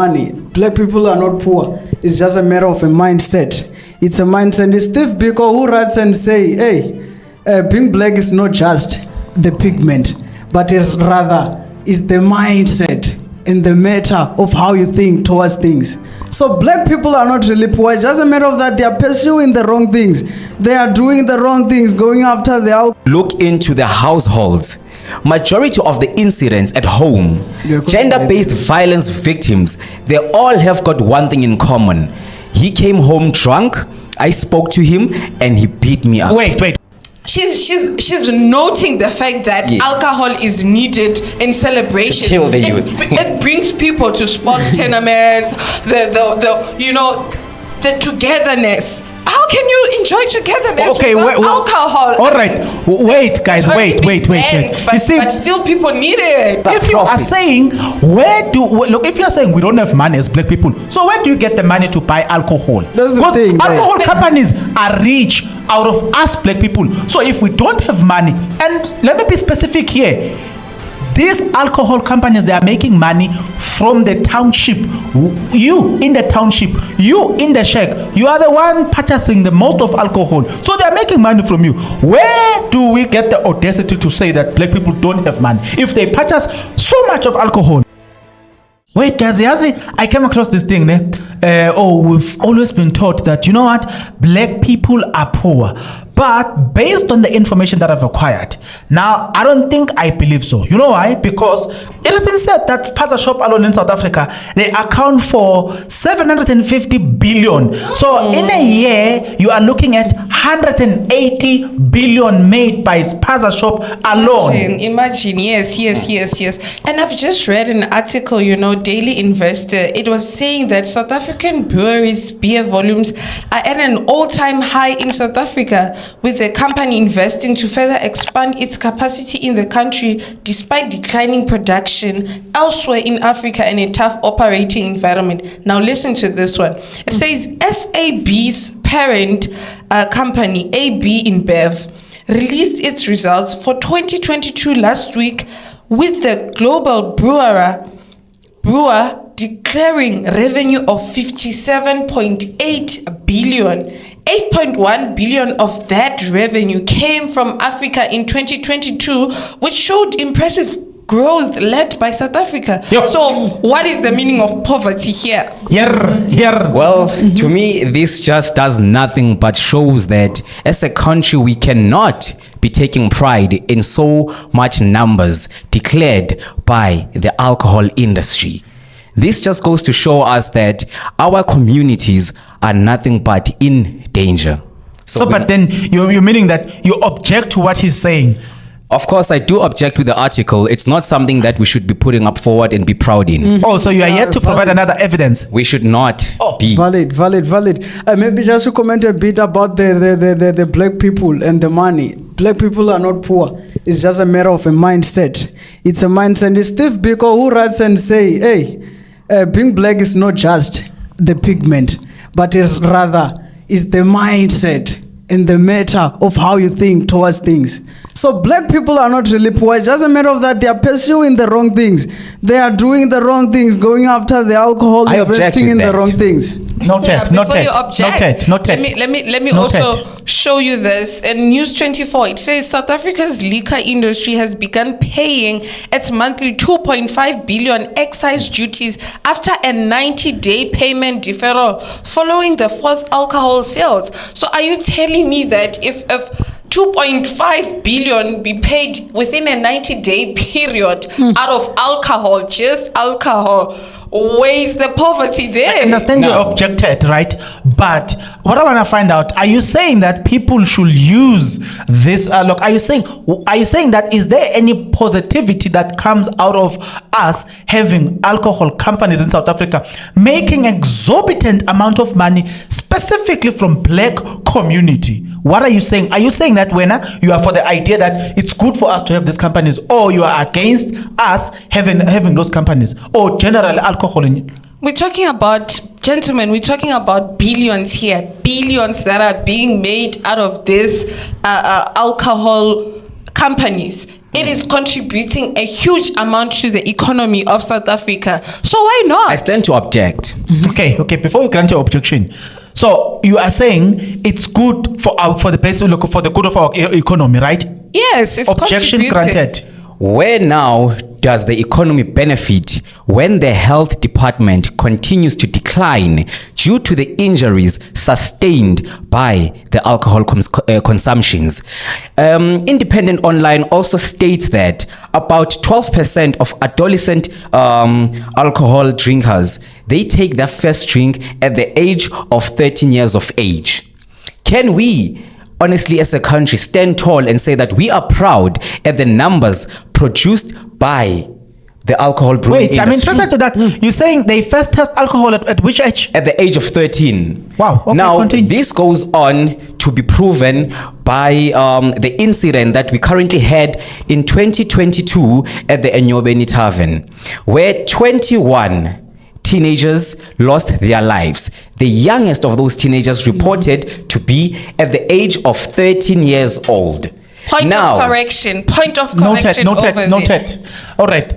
money. Black people are not poor. It's just a matter of a mindset. It's a mindset. It's Steve Biko who writes and say, hey, being black is not just the pigment, but it's rather is the mindset and the matter of how you think towards things. So black people are not really poor. It's just a matter of that they are pursuing the wrong things. They are doing the wrong things, going after the alcohol. Look into the households. Majority of the incidents at home, gender-based violence victims, they all have got one thing in common. He came home drunk, I spoke to him, and he beat me up. Wait. She's noting the fact that alcohol is needed in celebration. To kill the youth. It brings people to sports tournaments, the togetherness. How can you enjoy togetherness without alcohol? All right, wait, guys, wait. But still people need it. If you are saying, if you are saying we don't have money as black people, so where do you get the money to buy alcohol? That's the thing. Alcohol companies are rich out of us black people. So if we don't have money, and let me be specific here, these alcohol companies, they are making money from the township. You in the township, you in the shack, you are the one purchasing the most of alcohol. So they are making money from you. Where do we get the audacity to say that black people don't have money if they purchase so much of alcohol? Wait, guys, I came across this thing. We've always been taught that, you know what, black people are poor. But based on the information that I've acquired, now I don't think I believe so. You know why? Because it has been said that spaza shop alone in South Africa, they account for 750 billion. So in a year, you are looking at 180 billion made by spaza shop alone. Imagine, yes. And I've just read an article, Daily Investor. It was saying that South African breweries' beer volumes are at an all-time high in South Africa, with the company investing to further expand its capacity in the country despite declining production elsewhere in Africa and a tough operating environment. Now listen to this one. It says SAB's parent company, AB InBev, released its results for 2022 last week, with the global brewer declaring revenue of 57.8 billion. 8.1 billion of that revenue came from Africa in 2022, which showed impressive growth led by South Africa. Yep. So what is the meaning of poverty here? Well, to me, this just does nothing but shows that as a country, we cannot be taking pride in so much numbers declared by the alcohol industry. This just goes to show us that our communities are nothing but in danger. But then you're meaning that you object to what he's saying? Of course, I do object to the article. It's not something that we should be putting up forward and be proud in. Oh, so you are yet to provide another evidence? We should not be. Valid. Maybe just to comment a bit about the black people and the money. Black people are not poor. It's just a matter of a mindset. It's a mindset. It's Steve Biko who writes and say, hey, being black is not just the pigment, but it's rather is the mindset and the matter of how you think towards things. So black people are not really poor. It's just a matter of that they are pursuing the wrong things. They are doing the wrong things, going after the alcohol, investing in the wrong things. Noted. Let me also show you this. In News 24, it says South Africa's liquor industry has begun paying its monthly 2.5 billion excise duties after a 90-day payment deferral following the fourth alcohol sales. So are you telling me that if 2.5 billion be paid within a 90-day period out of alcohol, just alcohol, where's the poverty there? I understand you objected, right? But what I want to find out, are you saying that people should use this? Are you saying that is there any positivity that comes out of us having alcohol companies in South Africa making exorbitant amount of money specifically from black community? What are you saying? Are you saying that when you are for the idea that it's good for us to have these companies, or you are against us having those companies, or generally alcohol? We're talking about, gentlemen, we're talking about billions here, billions that are being made out of this alcohol companies. it is contributing a huge amount to the economy of South Africa. So why not? I stand to object. Okay. Before you grant your objection, so you are saying it's good for the basic look for the good of our economy, right? Yes, it's Objection contributing. granted. Where now does the economy benefit when the health department continues to decline due to the injuries sustained by the alcohol consumptions? Independent Online also states that about 12% of adolescent alcohol drinkers, they take their first drink at the age of 13 years of age. Can we honestly, as a country, stand tall and say that we are proud at the numbers produced by the alcohol brewing Wait, I'm industry? interested to that. You're saying they first test alcohol at which age? At the age of 13. Wow, okay, now, continue. this goes on to be proven by the incident that we currently had in 2022 at the Enyobeni Tavern, where 21 teenagers lost their lives. The youngest of those teenagers reported to be at the age of 13 years old. Point of correction. Noted. Over there. All right.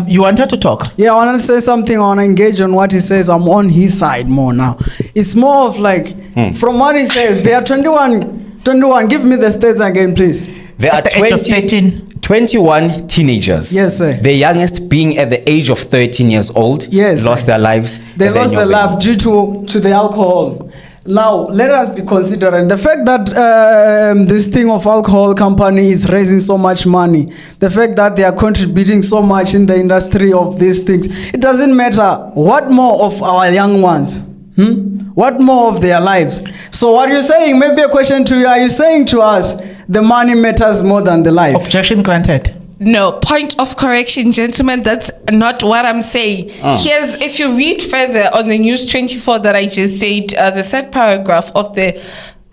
You wanted to talk? Yeah, I want to say something. I want to engage on what he says. I'm on his side more now. It's more of like, from what he says, there are 21. Give me the stats again, please. There are At the age of 13. 21 teenagers. Yes, sir. The youngest being at the age of 13 years old. Yes, lost sir. their lives. They at the lost their Enyobeni. life due to the alcohol. Now, let us be considerate the fact that this thing of alcohol company is raising so much money, the fact that they are contributing so much in the industry of these things. It doesn't matter what more of our young ones, what more of their lives. So what you're saying, maybe a question to you, are you saying to us the money matters more than the life? Objection granted. No, point of correction, gentlemen. That's not what I'm saying. Here's, if you read further on the News 24 that I just said, the third paragraph of the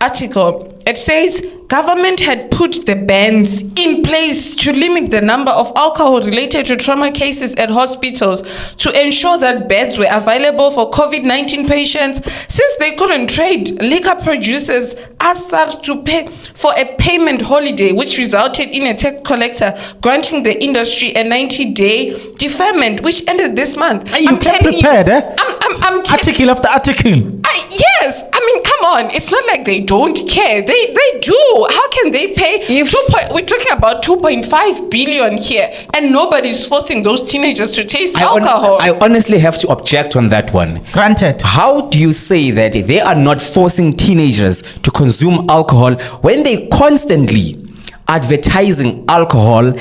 article, it says government had put the bans in place to limit the number of alcohol related to trauma cases at hospitals to ensure that beds were available for COVID-19 patients. Since they couldn't trade, liquor producers asked SARS to pay for a payment holiday, which resulted in a tax collector granting the industry a 90-day deferment, which ended this month. You came prepared, eh? I'm Article after article. Yes, I mean, come on. It's not like they don't care. They do. How can they pay? We're talking about 2.5 billion here, and nobody's forcing those teenagers to taste alcohol. I honestly have to object on that one. Granted. How do you say that they are not forcing teenagers to consume alcohol when they constantly advertising alcohol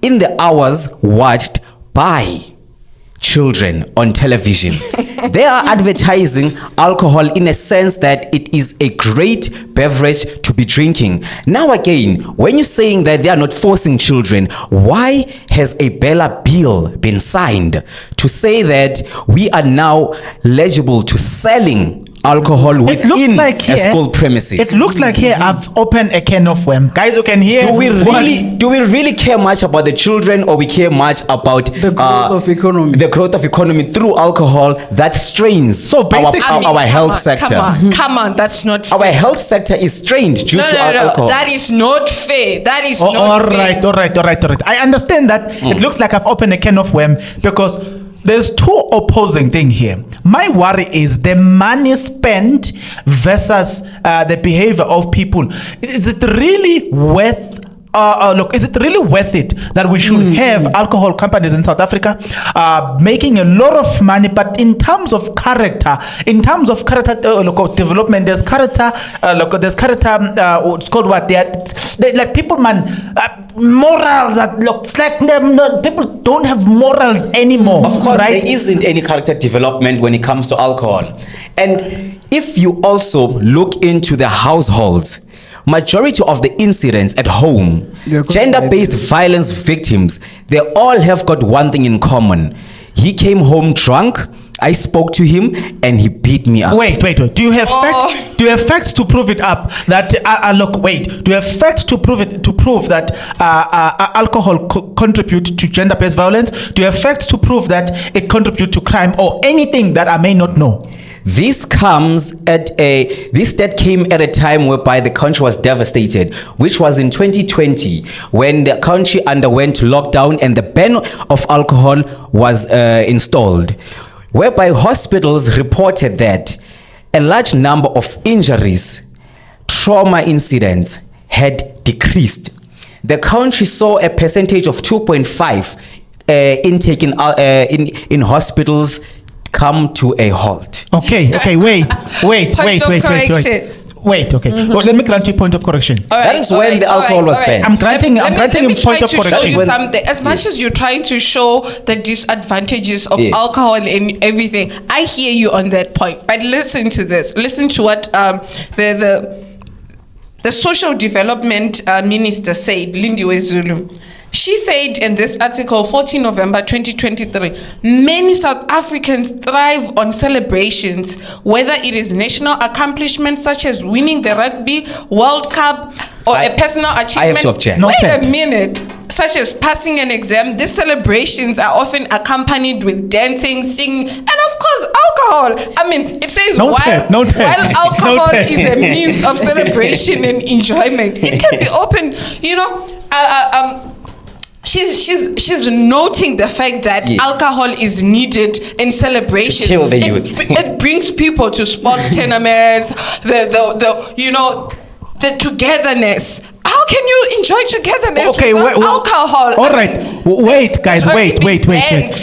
in the hours watched by children on television? They are advertising alcohol in a sense that it is a great beverage to be drinking. Now again, when you're saying that they are not forcing children, why has a Bella bill been signed to say that we are now eligible to selling alcohol within a school premises? It looks like here I've opened a can of worms. Guys, you can hear. Do we really care much about the children, or we care much about The growth of economy. The growth of economy through alcohol that strains So basically- our health sector. Come on, that's not fair. Our health sector is strained due to alcohol. That is not fair. That is not all fair. right. I understand that it looks like I've opened a can of worms because there's two opposing things here. My worry is the money spent versus the behavior of people. Is it really worth? Is it really worth it that we should have alcohol companies in South Africa making a lot of money, but in terms of character development, there's character. It's called what? They like people, man. Morals. It's like people don't have morals anymore. Of course, right? there isn't any character development when it comes to alcohol. And if you also look into the households, majority of the incidents at home, gender-based violence victims, they all have got one thing in common. He came home drunk, I spoke to him, and he beat me up. Wait. Do you have facts? Do you have facts to prove it up? That Do you have facts to prove that alcohol contributes to gender-based violence? Do you have facts to prove that it contributes to crime or anything that I may not know? This stat came at a time whereby the country was devastated, which was in 2020 when the country underwent lockdown and the ban of alcohol was installed, whereby hospitals reported that a large number of injuries, trauma incidents had decreased. The country saw a percentage of 2.5 intake in hospitals come to a halt. Okay, wait. Point of correction. Wait, okay. Well, let me grant you point of correction. All That is when the alcohol was banned. I'm granting him point of Show correction. you something. As much as you're trying to show the disadvantages of Yes. alcohol and everything, I hear you on that point. But listen to this. Listen to what the social development minister said, Lindiwe Zulu. She said in this article, 14 November 2023, many South Africans thrive on celebrations, whether it is national accomplishments such as winning the Rugby World Cup or a personal achievement. I have to object. No. Wait Noted. a minute. Such as passing an exam, these celebrations are often accompanied with dancing, singing, and of course, alcohol. I mean, it says Noted. while alcohol Noted. is a means of celebration and enjoyment, it can be open, She's noting the fact that Yes. alcohol is needed in celebration. To kill the youth. It brings people to sports tournaments, the togetherness. How can you enjoy togetherness Okay, without alcohol? All right. Wait, guys, wait. But,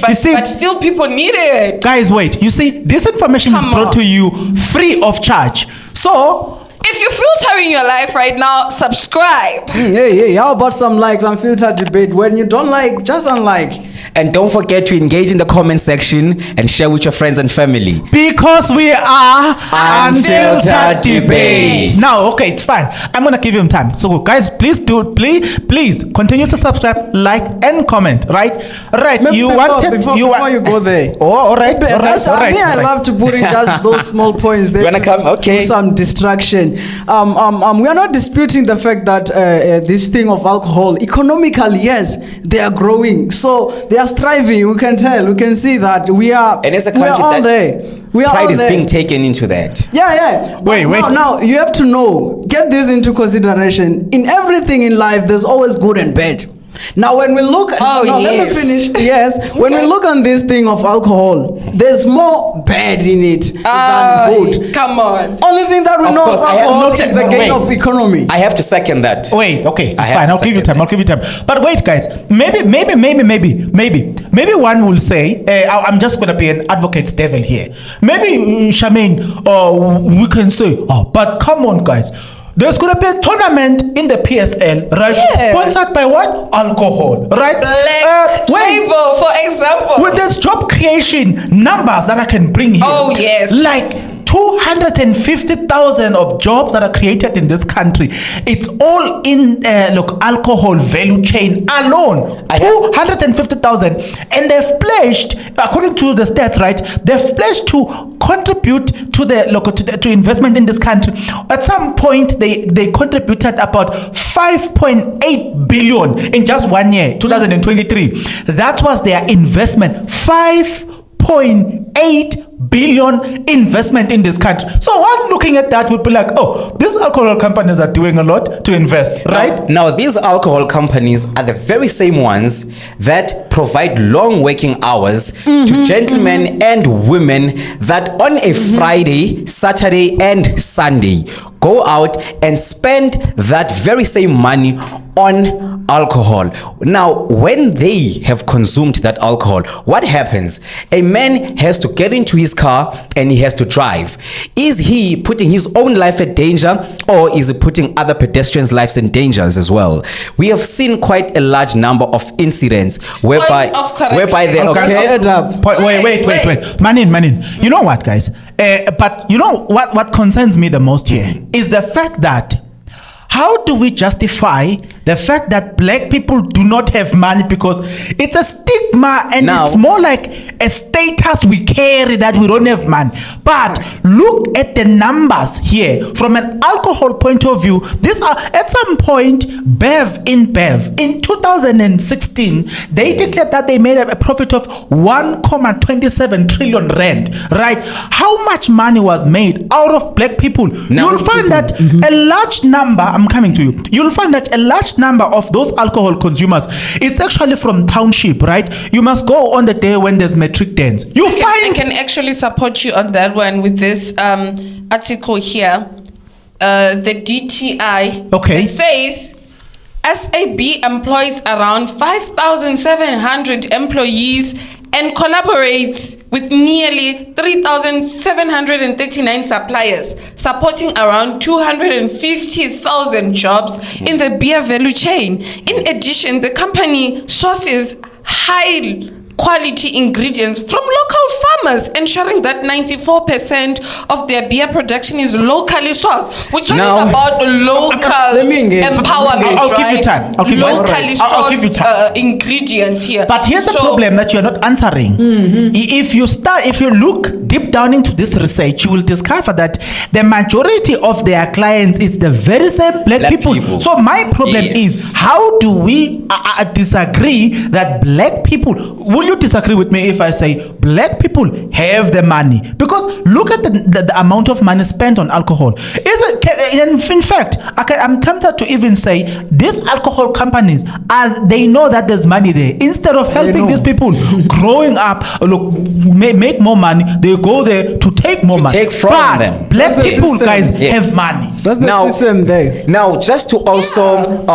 You see, but still people need it. guys, wait. You see, this information is Come brought on. to you free of charge. So, If you're filtering your life right now, subscribe. Hey, how about some likes? Unfiltered debate. When you don't like, just unlike. And don't forget to engage in the comment section and share with your friends and family. because we are Unfiltered Debate. Now, okay, it's fine. I'm gonna give him time. So, guys, please continue to subscribe, like, and comment. Right? Maybe You before you go there. Oh, all right. I love to put in just those small points there. You wanna to come? Okay. do some distraction. We are not disputing the fact that this thing of alcohol, economically, yes, they are growing. So they are striving. We can tell. We can see that we are. And it's a we are country all that there. We are pride all is there. being taken into that. Yeah. Wait. Now you have to know. Get this into consideration. In everything in life, there's always good and bad. Now, when we look at Oh, let me yes. finish. Yes, when we Okay. look on this thing of alcohol, there's more bad in it than good. Come on. Only thing that we Of know course, of I have alcohol noted- is the gain wait. of economy. I have to second that. Wait, okay, it's I have fine. to I'll give you second time. But wait, guys. Maybe one will say, I'm just gonna be an advocate's devil here. Maybe, Charmaine, we can say, but come on, guys. There's gonna be a tournament in the PSL, right? Yeah. Sponsored by what? Alcohol, right? Black label, for example. With this job creation numbers that I can bring here. Oh, yes. Like 250,000 of jobs that are created in this country. It's all in alcohol value chain alone. 250,000, and they've pledged, according to the stats, right? They've pledged to contribute to to investment in this country. At some point, they contributed about 5.8 billion in just 1 year, 2023. That was their investment. 5.8 billion investment in this country. So one looking at that would be like, these alcohol companies are doing a lot to invest, right? Now, these alcohol companies are the very same ones that provide long working hours to gentlemen and women that on a Friday, Saturday, and Sunday go out and spend that very same money on alcohol. Now, when they have consumed that alcohol, what happens? A man has to get into his car and he has to drive. Is he putting his own life at danger, or is he putting other pedestrians' lives in dangers as well? We have seen quite a large number of incidents whereby they Wait. Manin. You know what, guys? But you know what concerns me the most here is the fact that how do we justify the fact that black people do not have money? Because it's a stigma and Now- it's more like a status we carry that we don't have money. But look at the numbers here from an alcohol point of view. These are at some point Bev in 2016 they declared that they made a profit of 1.27 trillion rand, right? How much money was made out of black people? Now- You'll find that a large number, I'm coming to you, you'll find that a large number of those alcohol consumers is actually from township, right? You must go on the day when there's metric dance. You I find can actually support you on that one with this article here. The DTI. Okay. It says SAB employs around 5,700 employees and collaborates with nearly 3,739 suppliers, supporting around 250,000 jobs in the beer value chain. In addition, the company sources high quality ingredients from local farmers, ensuring that 94% of their beer production is locally sourced. We're talking Now- about local Let me engage. empowerment, I'll right? give you time. I'll give you time. Locally I'll give you sourced time. ingredients here. But here's the So- problem that you're not answering. If you look deep down into this research, you will discover that the majority of their clients is the very same black people. people. So my problem Yes. is, how do we disagree that black people? Will you disagree with me if I say black people have the money? Because look at the amount of money spent on alcohol. In fact, I'm tempted to even say these alcohol companies they know that there's money there. Instead of helping know. these people growing up, make more money, they go there to take more money. take from but them. black That's the people, system. guys, Yes. have money. That's the Now- system there. Now, just to also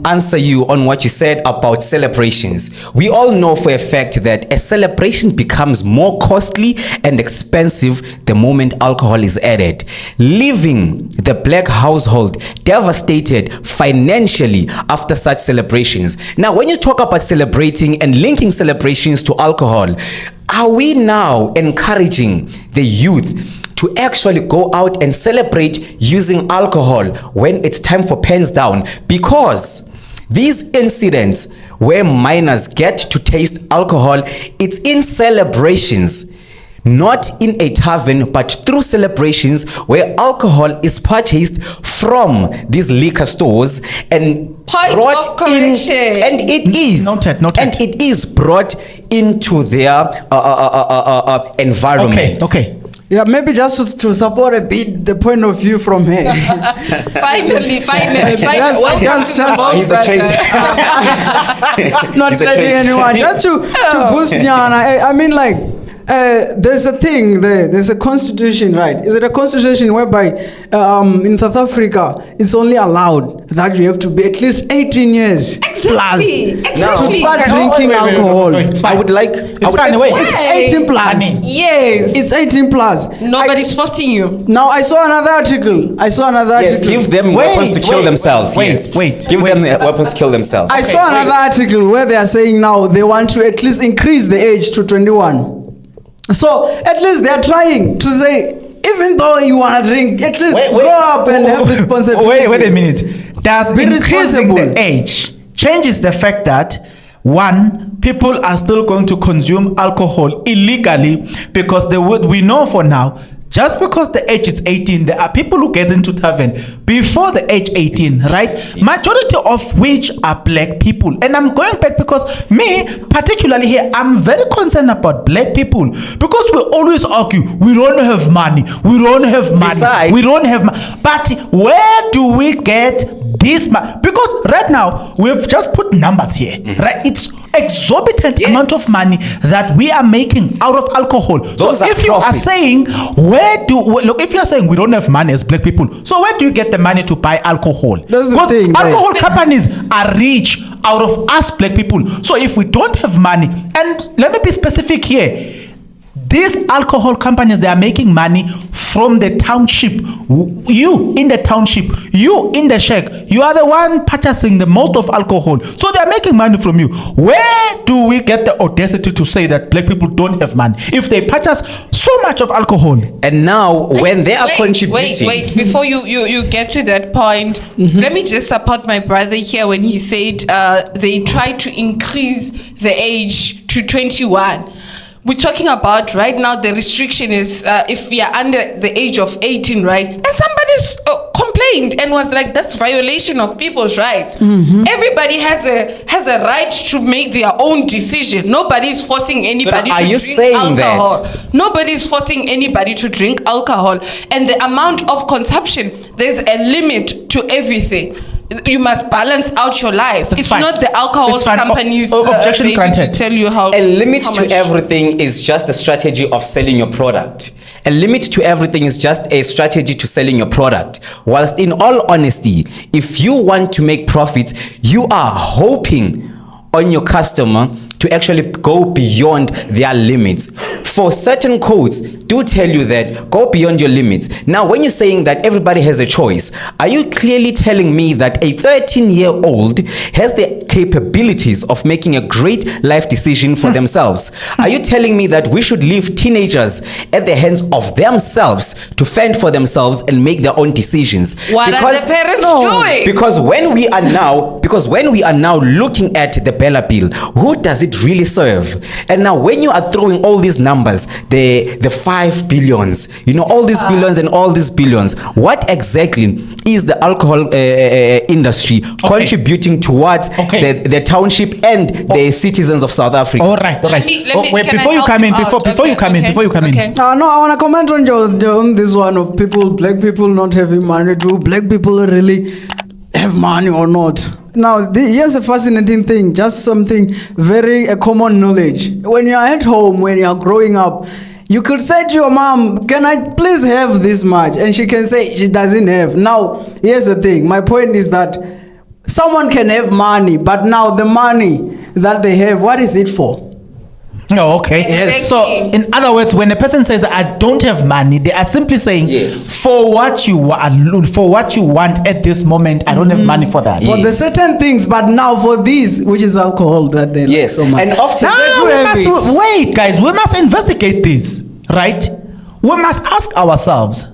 answer you on what you said about celebrations, we all know for a fact that a celebration becomes more costly and expensive the moment alcohol is added, leaving the black household devastated financially after such celebrations. Now, when you talk about celebrating and linking celebrations to alcohol, are we now encouraging the youth to actually go out and celebrate using alcohol when it's time for pens down? Because these incidents where minors get to taste alcohol, it's in celebrations, not in a tavern, but through celebrations where alcohol is purchased from these liquor stores and Point brought of correction. and it is Noted. and it is brought into their environment. Okay. Yeah, maybe just to support a bit the point of view from her. Finally. Yes, Welcome yes, to the yes. boat, He's a brother. traitor. Not He's a letting traitor. anyone. Just to boost Nyana. I mean, like, there's a thing there. There's a constitution, right? Is it a constitution whereby in South Africa it's only allowed that you have to be at least 18 years Exactly. plus to Exactly. start drinking alcohol? It's I would like. It's fine. Wait. It's Hey. 18 plus. Honey. Yes. It's 18 plus. Nobody's forcing you. Now I saw another article. Yes, article. give them weapons to kill themselves. wait, Yes, wait, give them weapons to kill themselves. I saw another article where they are saying now they want to at least increase the age to 21. So at least they are trying to say, even though you want to drink, at least grow up and have responsibility. Wait a minute. Does Be increasing the responsible. age changes the fact that one, people are still going to consume alcohol illegally because we know for now, just because the age is 18, there are people who get into tavern before the age 18, right? Yes. Majority of which are black people. And I'm going back because me, particularly here, I'm very concerned about black people because we always argue, we don't have money, we don't have money, Besides- we don't have money. But where do we get this money? Because right now, we've just put numbers here, right? It's exorbitant Yes. amount of money that we are making out of alcohol. Those so are if you are profits. saying if you are saying we don't have money as black people, so where do you get the money to buy alcohol? That's the Because thing, right? alcohol companies are rich out of us black people. So if we don't have money, and let me be specific here, these alcohol companies, they are making money from the township. You in the township, you in the shack, you are the one purchasing the most of alcohol. So they are making money from you. Where do we get the audacity to say that black people don't have money if they purchase so much of alcohol? And now, when they are contributing... Wait, before you get to that point, let me just support my brother here when he said they tried to increase the age to 21. We're talking about right now the restriction is if you're under the age of 18, right? And somebody's complained and was like, that's violation of people's rights. Everybody has a right to make their own decision. Nobody's forcing anybody to drink alcohol. Nobody's forcing anybody to drink alcohol. And the amount of consumption, there's a limit to everything. You must balance out your life. It's fine. Not the alcohol companies objection granted. to tell you how. A limit how to much. everything is just a strategy of selling your product. A limit to everything is just a strategy to selling your product. Whilst in all honesty, if you want to make profits, you are hoping on your customer to actually go beyond their limits. For certain codes, do tell you that go beyond your limits. Now, when you're saying that everybody has a choice, are you clearly telling me that a 13-year-old has the capabilities of making a great life decision for themselves? Are you telling me that we should leave teenagers at the hands of themselves to fend for themselves and make their own decisions? What are the parents doing? Because when we are now looking at the Bella bill, who does it really serve? And now when you are throwing all these numbers, the 5 billions, all these billions and all these billions, what exactly is the alcohol industry contributing towards the township and the citizens of South Africa? All right. Before you come in, No, I want to comment on this one of black people not having money. Do black people really have money or not? Now, here's a fascinating thing, just something very common knowledge. When you're at home, when you're growing up, you could say to your mom, can I please have this much? And she can say she doesn't have. Now, here's the thing. My point is that someone can have money, but now the money that they have, what is it for? Oh, okay. Exactly. So, in other words, when a person says I don't have money, they are simply saying, for what you want at this moment, I don't have money for that. For the certain things, but now for this, which is alcohol, that they like so much. And often wait, guys, we must investigate this, right? We must ask ourselves,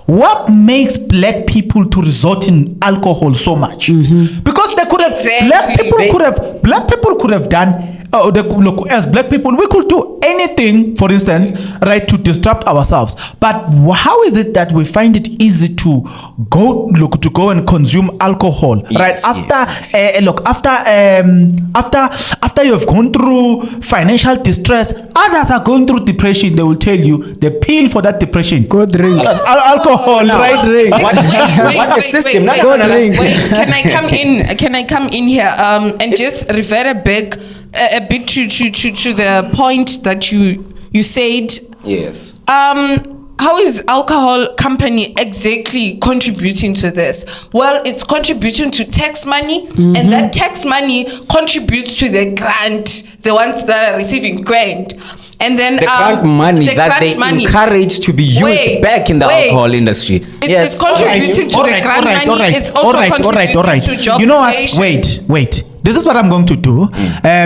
what makes black people to resort in alcohol so much? Because they could have black people could have done. Look, as black people, we could do anything, for instance, right, to disrupt ourselves. But how is it that we find it easy to go and consume alcohol, right? After you have gone through financial distress, others are going through depression. They will tell you the pill for that depression. Go drink alcohol, right? Drink. What the system? Go drink. Wait, can I come in here and just revert a bit to the point that you said? Yes. How is alcohol company exactly contributing to this? Well, it's contributing to tax money, and that tax money contributes to the grant, the ones that are receiving grant. And then the grant money that they encourage to be used back in the alcohol industry. It's contributing to the grant money. It's also contributing to job creation. Wait. This is what I'm going to do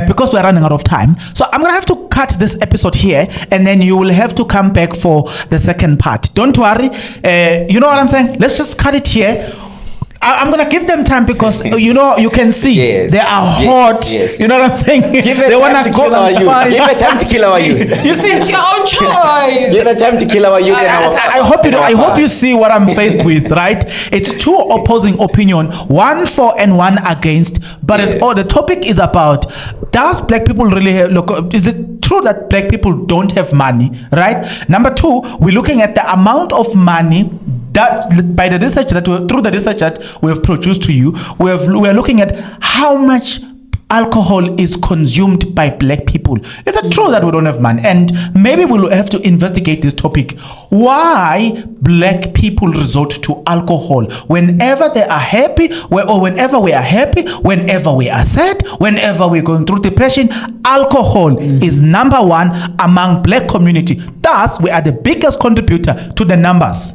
because we're running out of time. So I'm going to have to cut this episode here, and then you will have to come back for the second part. Don't worry. You know what I'm saying? Let's just cut it here. I'm going to give them time because, you can see they are hot. Yes. You know what I'm saying? Give it time to kill our youth. Give it time to kill our youth. You see? It's your own choice. Give it time to kill our youth. I hope you see what I'm faced with, right? It's two opposing opinions, one for and one against. But the topic is about, does black people really have, is it true that black people don't have money, right? Number two, we're looking at the amount of money that through the research that we have produced to you, we are looking at how much alcohol is consumed by black people. Is it true that we don't have money? And maybe we'll have to investigate this topic. Why black people resort to alcohol whenever they are happy, or whenever we are happy, whenever we are sad, whenever we're going through depression? Alcohol is number one among black community. Thus, we are the biggest contributor to the numbers.